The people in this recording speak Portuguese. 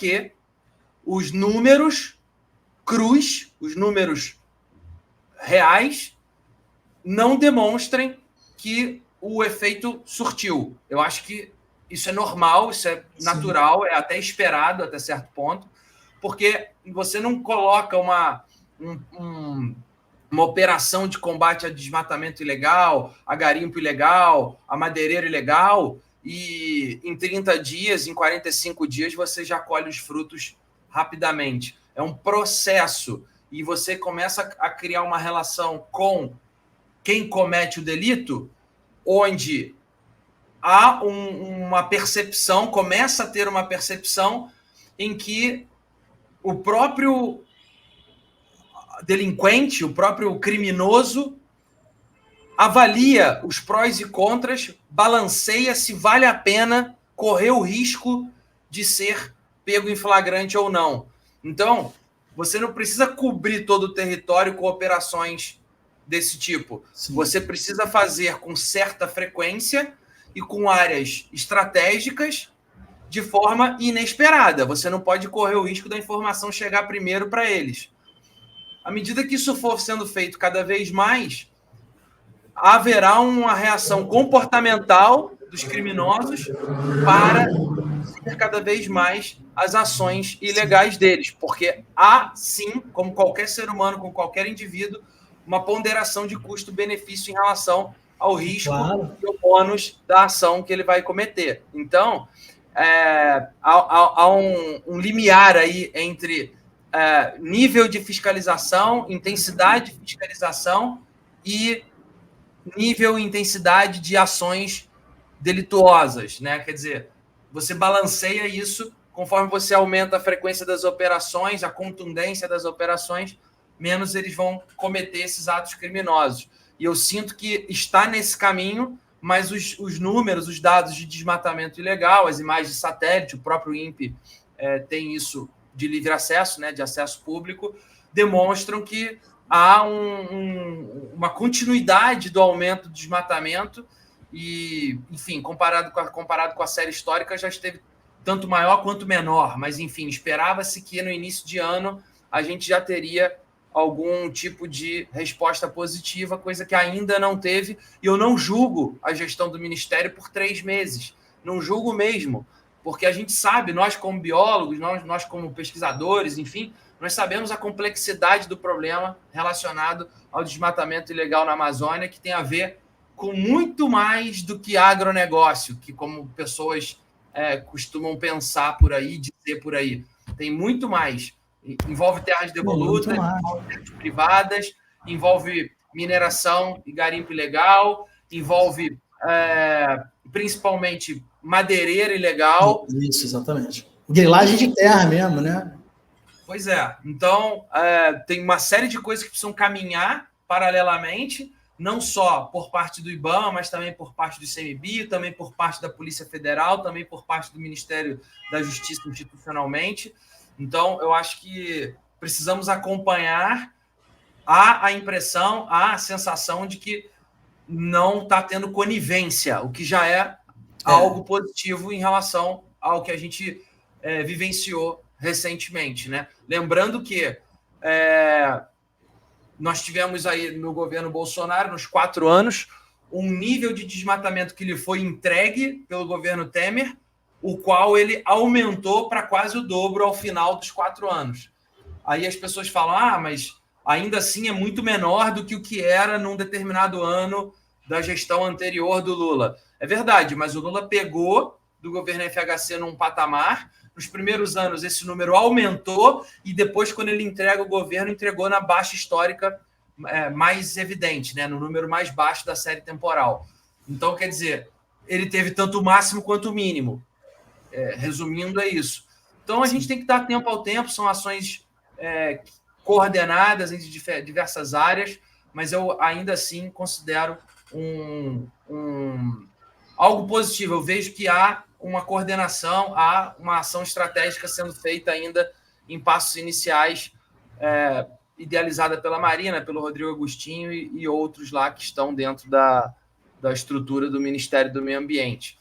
que os números crus, os números reais, não demonstrem que o efeito surtiu. Eu acho que isso é normal, isso é natural, é até esperado até certo ponto, porque você não coloca uma operação de combate a desmatamento ilegal, a garimpo ilegal, a madeireiro ilegal, e em 30 dias, em 45 dias, você já colhe os frutos rapidamente. É um processo, e você começa a criar uma relação com quem comete o delito, onde há uma percepção, começa a ter uma percepção em que o próprio delinquente, o próprio criminoso, avalia os prós e contras, balanceia se vale a pena correr o risco de ser pego em flagrante ou não. Então, você não precisa cobrir todo o território com operações desse tipo. Sim. Você precisa fazer com certa frequência e com áreas estratégicas de forma inesperada. Você não pode correr o risco da informação chegar primeiro para eles. À medida que isso for sendo feito cada vez mais, haverá uma reação comportamental dos criminosos para ser cada vez mais as ações ilegais deles, porque há, sim, como qualquer ser humano, com qualquer indivíduo, uma ponderação de custo-benefício em relação ao risco e ao ônus da ação que ele vai cometer. Então, há um limiar aí entre nível de fiscalização, intensidade de fiscalização e nível e intensidade de ações delituosas, né? Quer dizer, você balanceia isso conforme você aumenta a frequência das operações, a contundência das operações, menos eles vão cometer esses atos criminosos. E eu sinto que está nesse caminho, mas os números, os dados de desmatamento ilegal, as imagens de satélite, o próprio INPE tem isso de livre acesso, né, de acesso público, demonstram que há uma continuidade do aumento do desmatamento e, enfim, comparado com a série histórica, já esteve tanto maior quanto menor, mas, enfim, esperava-se que no início de ano a gente já teria algum tipo de resposta positiva, coisa que ainda não teve, e eu não julgo a gestão do Ministério por 3 meses, não julgo mesmo, porque a gente sabe, nós como biólogos, nós como pesquisadores, enfim, nós sabemos a complexidade do problema relacionado ao desmatamento ilegal na Amazônia, que tem a ver com muito mais do que agronegócio, que como pessoas costumam pensar por aí, dizer por aí. Tem muito mais. Envolve terras devolutas, envolve terras privadas, envolve mineração e garimpo ilegal, envolve principalmente madeireira ilegal. Isso, exatamente. Grilagem de terra mesmo, né? Pois é. Então, tem uma série de coisas que precisam caminhar paralelamente, não só por parte do IBAMA, mas também por parte do ICMBio, também por parte da Polícia Federal, também por parte do Ministério da Justiça institucionalmente. Então, eu acho que precisamos acompanhar. Há a impressão, há a sensação de que não está tendo conivência, o que já é algo positivo em relação ao que a gente vivenciou recentemente, né? Lembrando que nós tivemos aí no governo Bolsonaro, nos 4 anos, um nível de desmatamento que lhe foi entregue pelo governo Temer, o qual ele aumentou para quase o dobro ao final dos 4 anos. Aí as pessoas falam, mas ainda assim é muito menor do que o que era num determinado ano da gestão anterior do Lula. É verdade, mas o Lula pegou do governo FHC num patamar. Nos primeiros anos, esse número aumentou e depois, quando ele entrega o governo, entregou na baixa histórica mais evidente, né? No número mais baixo da série temporal. Então, quer dizer, ele teve tanto o máximo quanto o mínimo. Resumindo, é isso. Então, a gente tem que dar tempo ao tempo, são ações coordenadas entre diversas áreas, mas eu ainda assim considero algo positivo. Eu vejo que há uma coordenação, há uma ação estratégica sendo feita ainda em passos iniciais, idealizada pela Marina, pelo Rodrigo Agostinho e outros lá que estão dentro da estrutura do Ministério do Meio Ambiente.